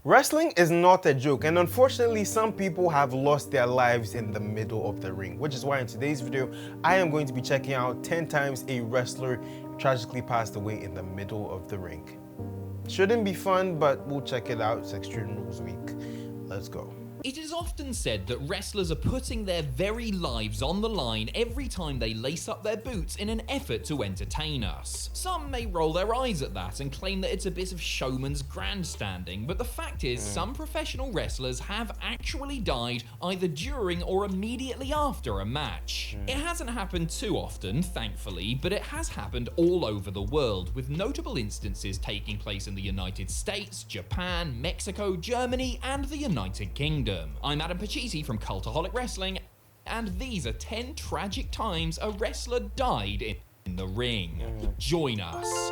Wrestling is not a joke, and unfortunately some people have lost their lives in the middle of the ring, which is why in today's video I am going to be checking out 10 times a wrestler tragically passed away in the middle of the ring. Shouldn't be fun, but we'll check it out. It's Extreme Rules Week. Let's go. It is often said that wrestlers are putting their very lives on the line every time they lace up their boots in an effort to entertain us. Some may roll their eyes at that and claim that it's a bit of showman's grandstanding, but the fact is some professional wrestlers have actually died either during or immediately after a match. It hasn't happened too often, thankfully, but it has happened all over the world, with notable instances taking place in the United States, Japan, Mexico, Germany, and the United Kingdom. I'm Adam Pachisi from Cultaholic Wrestling, and these are 10 tragic times a wrestler died in the ring. Join us.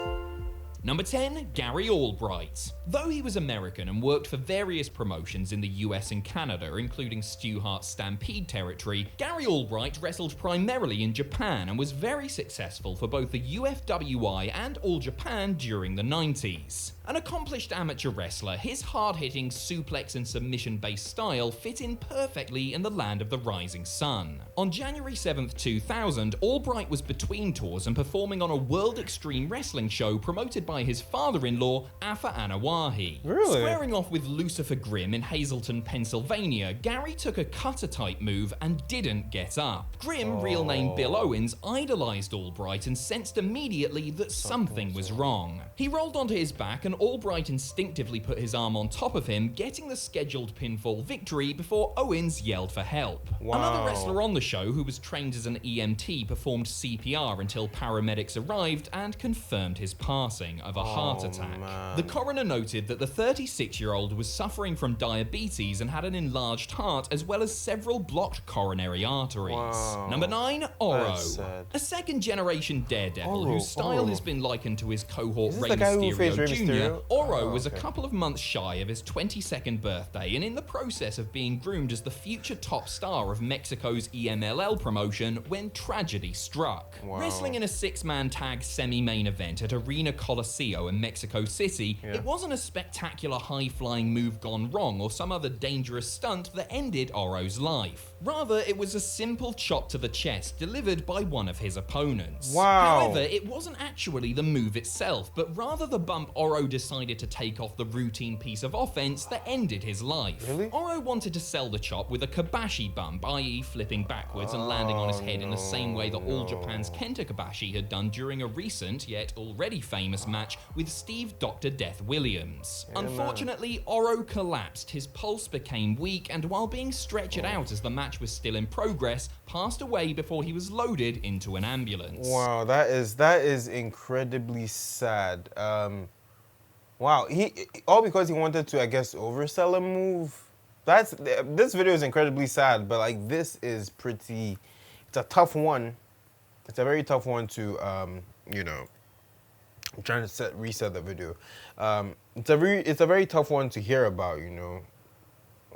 Number 10, Gary Albright. Though he was American and worked for various promotions in the US and Canada, including Stu Hart's Stampede territory, Gary Albright wrestled primarily in Japan and was very successful for both the UFWI and All Japan during the 90s. An accomplished amateur wrestler, his hard-hitting suplex and submission-based style fit in perfectly in the land of the rising sun. On January 7th, 2000, Albright was between tours and performing on a World Extreme Wrestling show promoted by his father-in-law, Afa Anawahi. Really? Squaring off with Lucifer Grimm in Hazelton, Pennsylvania, Gary took a cutter-type move and didn't get up. Grimm, real name Bill Owens, idolized Albright and sensed immediately that something was wrong. He rolled onto his back and Albright instinctively put his arm on top of him, getting the scheduled pinfall victory before Owens yelled for help. Wow. Another wrestler on the show, who was trained as an EMT, performed CPR until paramedics arrived and confirmed his passing of a heart attack. Man. The coroner noted that the 36-year-old was suffering from diabetes and had an enlarged heart as well as several blocked coronary arteries. Wow. Number 9, Oro. That's sad. A second-generation daredevil Oro, whose style Oro. has been likened to his cohort Is this Rey the guy who faced Rey Mysterio Jr. Mysterio? Oro Oh, was a okay. couple of months shy of his 22nd birthday and in the process of being groomed as the future top star of Mexico's EMLL promotion when tragedy struck. Wow. Wrestling in a 6-man tag semi-main event at Arena Coliseo in Mexico City, it wasn't a spectacular high-flying move gone wrong or some other dangerous stunt that ended Oro's life. Rather, it was a simple chop to the chest delivered by one of his opponents. Wow. However, it wasn't actually the move itself, but rather the bump Oro decided to take off the routine piece of offense that ended his life. Really? Oro wanted to sell the chop with a Kabashi bump, i.e. flipping backwards and landing on his head in the same way that All Japan's Kenta Kobashi had done during a recent, yet already famous match with Steve Dr. Death Williams. Unfortunately, Oro collapsed, his pulse became weak, and while being stretchered out as the match was still in progress, passed away before he was loaded into an ambulance. Wow, that is incredibly sad. Wow, all because he wanted to, I guess, oversell a move. This video is incredibly sad, but like this is pretty. It's a tough one. It's a very tough one to you know. I'm trying to reset the video. It's a very tough one to hear about, you know.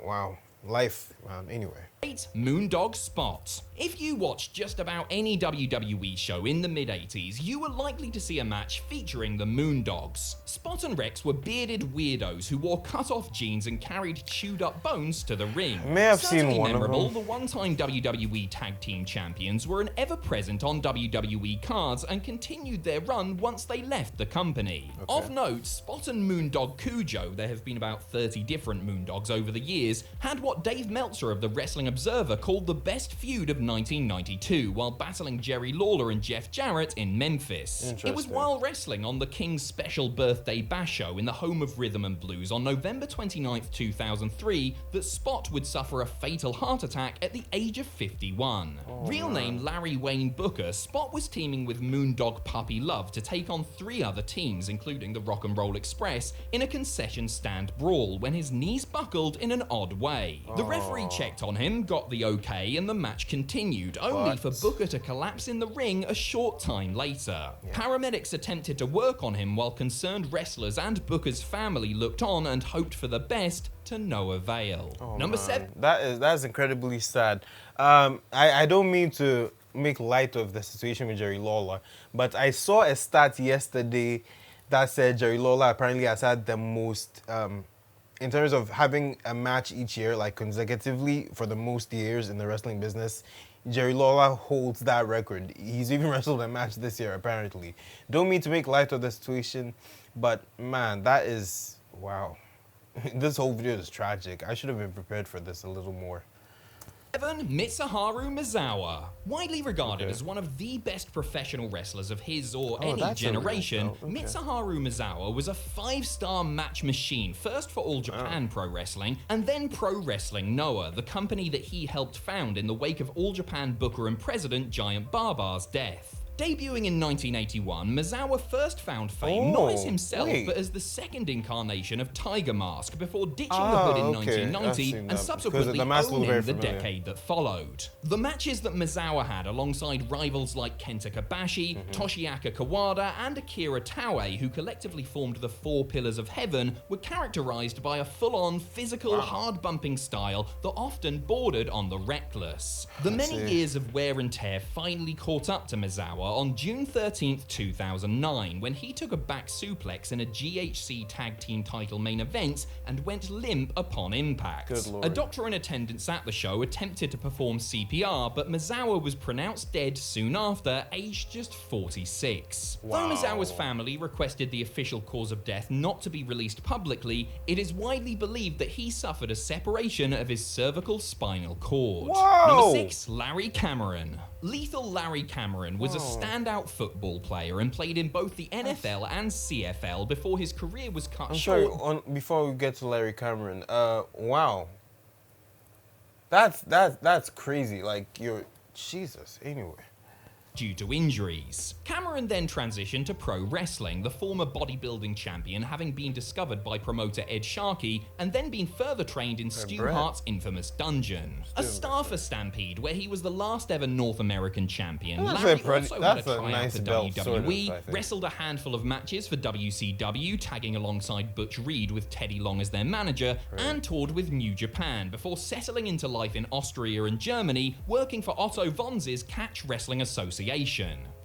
Wow, life. Anyway. 8. Moondog Spot. If you watched just about any WWE show in the mid-80s, you were likely to see a match featuring the Moondogs. Spot and Rex were bearded weirdos who wore cut-off jeans and carried chewed-up bones to the ring. May have Certainly seen one memorable, of them. the one-time WWE Tag Team Champions were an ever-present on WWE cards and continued their run once they left the company. Okay. Of note, Spot and Moondog Cujo, there have been about 30 different Moondogs over the years, had what Dave Meltzer of the Wrestling Observer called the best feud of 1992 while battling Jerry Lawler and Jeff Jarrett in Memphis. It was Interesting. while wrestling on the King's special birthday bash show in the home of rhythm and blues on November 29th, 2003 that Spot would suffer a fatal heart attack at the age of 51. Real name Larry Wayne Booker, Spot was teaming with Moondog Puppy Love to take on 3 other teams, including the Rock and Roll Express, in a concession stand brawl when his knees buckled in an odd way. The referee checked on him, got the okay, and the match continued, only for Booker to collapse in the ring a short time later. Paramedics attempted to work on him while concerned wrestlers and Booker's family looked on and hoped for the best, to no avail. Number 7. That's incredibly sad. I don't mean to make light of the situation with Jerry Lawler, but I saw a stat yesterday that said Jerry Lawler apparently has had the most in terms of having a match each year, like consecutively for the most years in the wrestling business, Jerry Lawler holds that record. He's even wrestled a match this year, apparently. Don't mean to make light of the situation, but man, that is, wow. This whole video is tragic. I should have been prepared for this a little more. 7. Mitsaharu Mazawa. Widely regarded as one of the best professional wrestlers of his or any generation, Mitsaharu Mazawa was a 5-star match machine, first for All Japan Pro Wrestling, and then Pro Wrestling Noah, the company that he helped found in the wake of All Japan booker and president Giant Barbar's death. Debuting in 1981, Mazawa first found fame not as himself, but as the second incarnation of Tiger Mask before ditching the hood in 1990 and subsequently owning the decade that followed. The matches that Mazawa had alongside rivals like Kenta Kobashi, Toshiaka Kawada, and Akira Taue, who collectively formed the 4 Pillars of Heaven, were characterized by a full-on, physical, hard-bumping style that often bordered on the reckless. The many years of wear and tear finally caught up to Mazawa on June 13th, 2009, when he took a back suplex in a GHC Tag Team title main event and went limp upon impact. A doctor in attendance at the show attempted to perform CPR, but Mazawa was pronounced dead soon after, aged just 46. Though Mazawa's family requested the official cause of death not to be released publicly, it is widely believed that he suffered a separation of his cervical spinal cord. Number 6. Larry Cameron. Lethal Larry Cameron was a standout football player and played in both the NFL and CFL before his career was cut short. Before we get to Larry Cameron, wow. That's crazy. Like, Jesus, anyway. Due to injuries. Cameron then transitioned to pro wrestling, the former bodybuilding champion having been discovered by promoter Ed Sharkey and then been further trained in Stu Hart's infamous dungeon. A star for Stampede, where he was the last ever North American champion. Larry also had a tryout for WWE, wrestled a handful of matches for WCW, tagging alongside Butch Reed with Teddy Long as their manager, and toured with New Japan before settling into life in Austria and Germany, working for Otto Vonz's Catch Wrestling Association.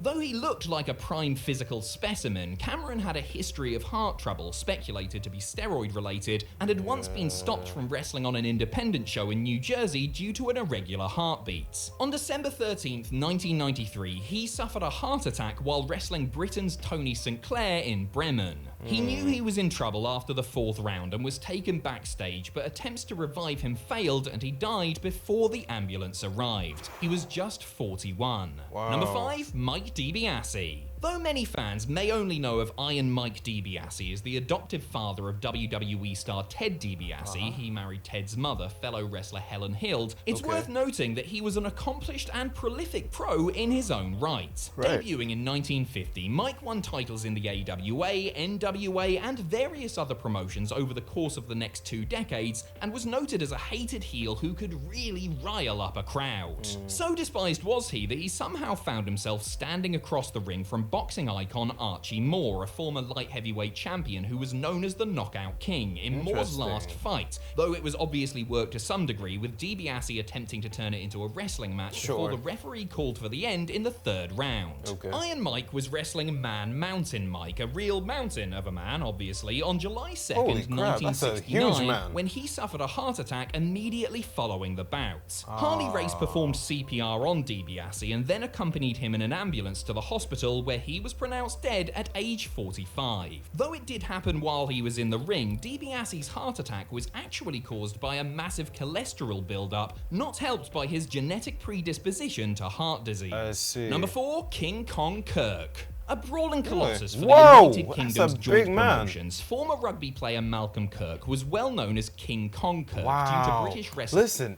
Though he looked like a prime physical specimen, Cameron had a history of heart trouble, speculated to be steroid related, and had once been stopped from wrestling on an independent show in New Jersey due to an irregular heartbeat. On December 13th, 1993, he suffered a heart attack while wrestling Britain's Tony St. Clair in Bremen. He knew he was in trouble after the 4th round and was taken backstage, but attempts to revive him failed and he died before the ambulance arrived. He was just 41. Number 5, Mike Dibiase. Though many fans may only know of Iron Mike Dibiase as the adoptive father of WWE star Ted Dibiase, he married Ted's mother, fellow wrestler Helen Hild, it's worth noting that he was an accomplished and prolific pro in his own right. Debuting in 1950, Mike won titles in the AWA, NWA, and various other promotions over the course of the next 2 decades, and was noted as a hated heel who could really rile up a crowd. So despised was he that he somehow found himself standing across the ring from boxing icon Archie Moore, a former light heavyweight champion who was known as the Knockout King, in Moore's last fight, though it was obviously worked to some degree, with Dibiase attempting to turn it into a wrestling match before the referee called for the end in the 3rd round. Iron Mike was wrestling Man Mountain Mike, a real mountain of a man, obviously, on July 2nd, 1969, when he suffered a heart attack immediately following the bout. Harley Race performed CPR on Dibiase and then accompanied him in an ambulance to the hospital, where he was pronounced dead at age 45. Though it did happen while he was in the ring, Dibiase's heart attack was actually caused by a massive cholesterol buildup, not helped by his genetic predisposition to heart disease. Number 4, King Kong Kirk. A brawling colossus for the United Kingdom's joint promotions, former rugby player Malcolm Kirk was well known as King Kong Kirk due to British wrestling. Listen,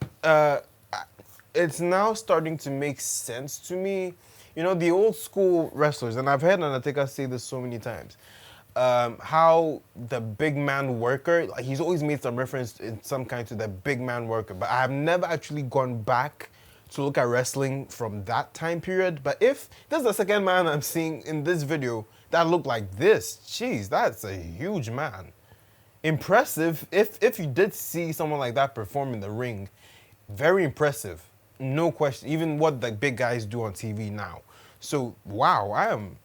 it's now starting to make sense to me. You know, the old school wrestlers, and I've heard Undertaker say this so many times, how the big man worker, like, he's always made some reference in some kind to the big man worker, but I have never actually gone back to look at wrestling from that time period. But if there's the second man I'm seeing in this video that looked like this, jeez, that's a huge man. Impressive. If you did see someone like that perform in the ring, very impressive. No question. Even what the big guys do on TV now. So, wow, I am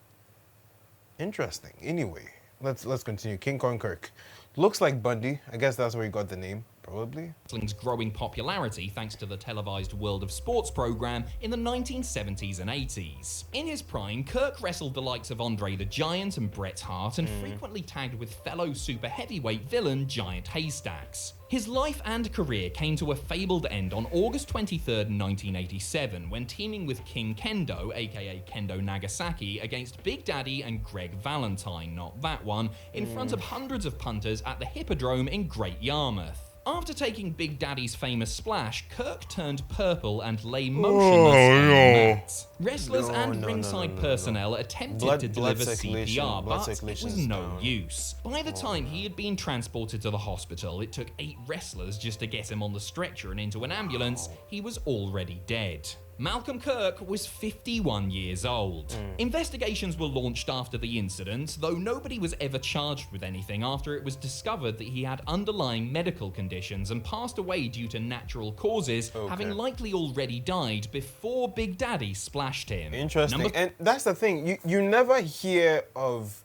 interesting. Anyway, let's continue. King Kong Kirk. Looks like Bundy. I guess that's where he got the name, probably. Wrestling's growing popularity thanks to the televised World of Sports program in the 1970s and 80s. In his prime, Kirk wrestled the likes of Andre the Giant and Bret Hart and frequently tagged with fellow super heavyweight villain Giant Haystacks. His life and career came to a fabled end on August 23, 1987, when teaming with King Kendo, aka Kendo Nagasaki, against Big Daddy and Greg Valentine, not that one, in front of hundreds of punters at the Hippodrome in Great Yarmouth. After taking Big Daddy's famous splash, Kirk turned purple and lay motionless on the mat. Wrestlers and ringside personnel attempted to deliver CPR, but it was no use. By the time he had been transported to the hospital, it took 8 wrestlers just to get him on the stretcher and into an ambulance. He was already dead. Malcolm Kirk was 51 years old. Investigations were launched after the incident, though nobody was ever charged with anything after it was discovered that he had underlying medical conditions and passed away due to natural causes, having likely already died before Big Daddy splashed him. Interesting. And that's the thing, you never hear of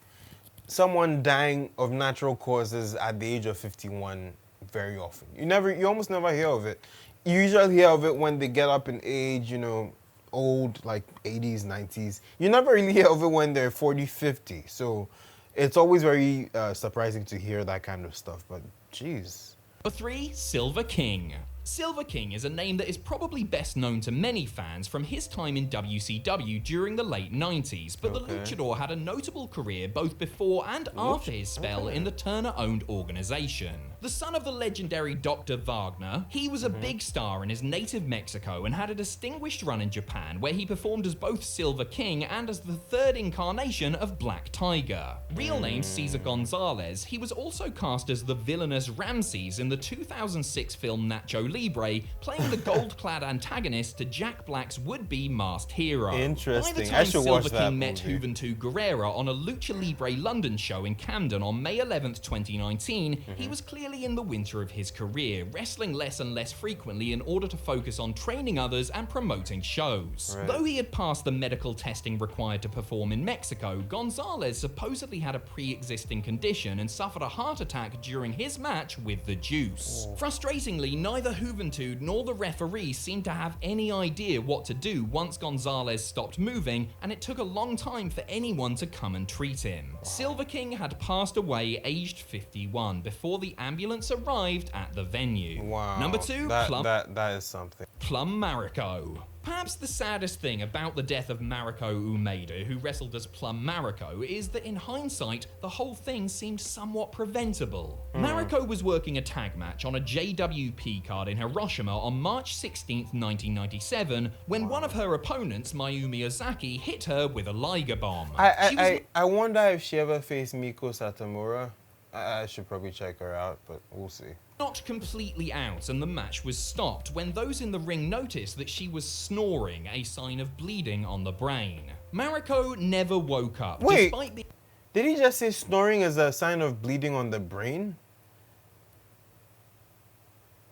someone dying of natural causes at the age of 51 very often. You almost never hear of it. You usually hear of it when they get up in age, you know, old, like 80s, 90s. You never really hear of it when they're 40, 50. So it's always very surprising to hear that kind of stuff. But jeez. Number 3, Silver King. Silver King is a name that is probably best known to many fans from his time in WCW during the late 90s, but the luchador had a notable career both before and after his spell in the Turner-owned organization. The son of the legendary Dr. Wagner, he was a big star in his native Mexico and had a distinguished run in Japan where he performed as both Silver King and as the third incarnation of Black Tiger. Real name Cesar Gonzalez, he was also cast as the villainous Ramses in the 2006 film Nacho Libre, playing the gold-clad antagonist to Jack Black's would-be masked hero. Interesting. By the I time should watch Silver that King met movie. Juventud Guerrera on a Lucha Libre London show in Camden on May 11th, 2019, he was clearly in the winter of his career, wrestling less and less frequently in order to focus on training others and promoting shows. Though he had passed the medical testing required to perform in Mexico, Gonzalez supposedly had a pre-existing condition and suffered a heart attack during his match with the Juice. Frustratingly, neither Juventud nor the referee seemed to have any idea what to do once Gonzalez stopped moving, and it took a long time for anyone to come and treat him. Silver King had passed away aged 51 before the ambulance arrived at the venue. Wow. Number 2, that is something. Plum Mariko. Perhaps the saddest thing about the death of Mariko Umeda, who wrestled as Plum Mariko, is that in hindsight, the whole thing seemed somewhat preventable. Mariko was working a tag match on a JWP card in Hiroshima on March 16th, 1997, when one of her opponents, Mayumi Ozaki, hit her with a Liger bomb. I wonder if she ever faced Miko Satomura. I should probably check her out, but we'll see. Not completely out, and the match was stopped when those in the ring noticed that she was snoring, a sign of bleeding on the brain. Mariko never woke up. Wait, despite did he just say snoring is a sign of bleeding on the brain?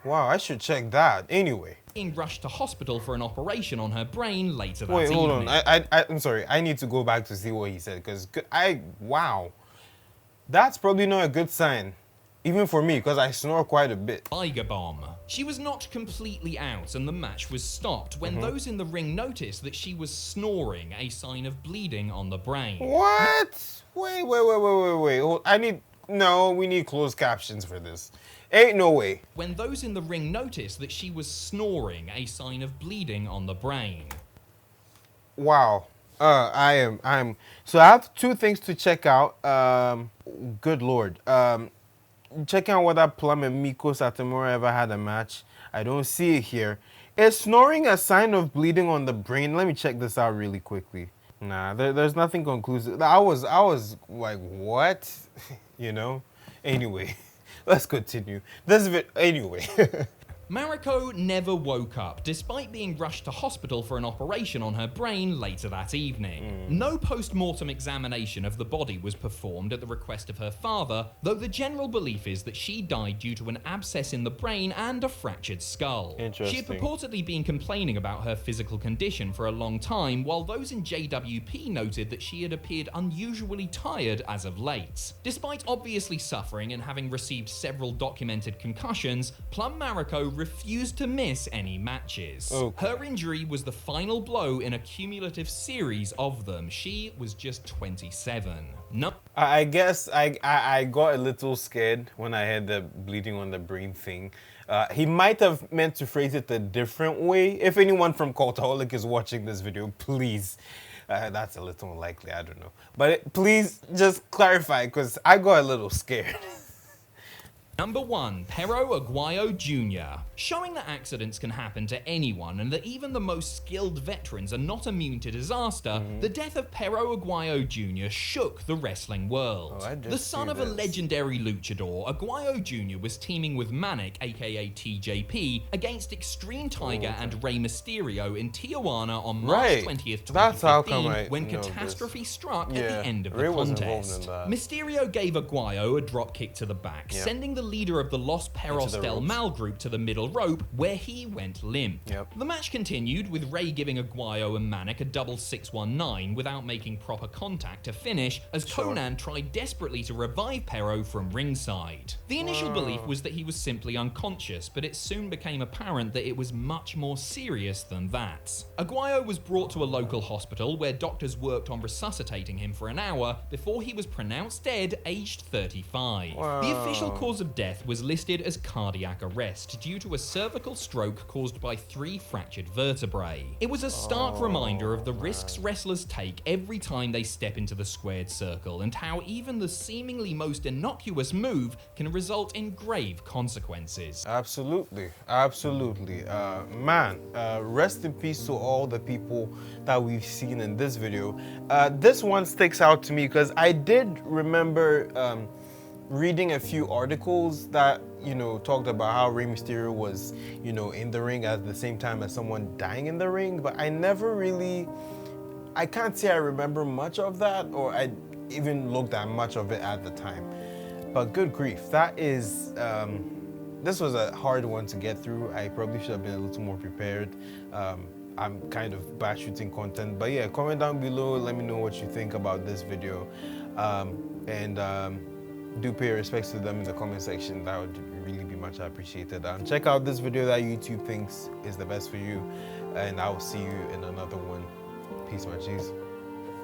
Wow, I should check that. Anyway. being rushed to hospital for an operation on her brain later that Wait, evening. hold on. I'm sorry. I need to go back to see what he said, because wow. That's probably not a good sign. Even for me, because I snore quite a bit. Liger bomb. She was not completely out and the match was stopped when those in the ring noticed that she was snoring, a sign of bleeding on the brain. What? Wait. We need closed captions for this. Ain't no way. When those in the ring noticed that she was snoring, a sign of bleeding on the brain. Wow. So I have two things to check out. Good Lord. Checking out whether Plum and Miko Satomura ever had a match. I don't see it here. Is snoring a sign of bleeding on the brain? Let me check this out really quickly. Nah, there's nothing conclusive. I was like, what? You know? Anyway, let's continue. Anyway. Mariko never woke up, despite being rushed to hospital for an operation on her brain later that evening. No post-mortem examination of the body was performed at the request of her father, though the general belief is that she died due to an abscess in the brain and a fractured skull. She had purportedly been complaining about her physical condition for a long time, while those in JWP noted that she had appeared unusually tired as of late. Despite obviously suffering and having received several documented concussions, Plum Mariko refused to miss any matches. Her injury was the final blow in a cumulative series of them. She was just 27. No. I guess I got a little scared when I heard the bleeding on the brain thing. He might have meant to phrase it a different way. If anyone from Cultaholic is watching this video, please. That's a little unlikely, I don't know. But please just clarify, because I got a little scared. Number 1. Pero Aguayo Jr. Showing that accidents can happen to anyone and that even the most skilled veterans are not immune to disaster, the death of Pero Aguayo Jr. shook the wrestling world. The son of a legendary luchador, Aguayo Jr. was teaming with Manic, aka TJP, against Extreme Tiger and Rey Mysterio in Tijuana on March 20th, 2015, when catastrophe struck at the end of the contest. Mysterio gave Aguayo a dropkick to the back, sending the leader of the Los Perros del Mal group to the middle rope, where he went limp. The match continued, with Rey giving Aguayo and Manic a double 619 without making proper contact to finish, as Conan tried desperately to revive Pero from ringside. The initial belief was that he was simply unconscious, but it soon became apparent that it was much more serious than that. Aguayo was brought to a local hospital where doctors worked on resuscitating him for an hour before he was pronounced dead, aged 35. The official cause of death was listed as cardiac arrest due to a cervical stroke caused by 3 fractured vertebrae. It was a stark reminder of the risks wrestlers take every time they step into the squared circle, and how even the seemingly most innocuous move can result in grave consequences. Absolutely, absolutely. Man, rest in peace to all the people that we've seen in this video. This one sticks out to me because I did remember reading a few articles that, talked about how Rey Mysterio was, in the ring at the same time as someone dying in the ring, but I never really, I can't say I remember much of that, or I even looked at much of it at the time. But good grief, that is, this was a hard one to get through. I probably should have been a little more prepared. I'm kind of bad shooting content, but yeah, comment down below, let me know what you think about this video. Do pay respects to them in the comment section. That would really be much appreciated. Check out this video that YouTube thinks is the best for you, and I will see you in another one. Peace, my G's.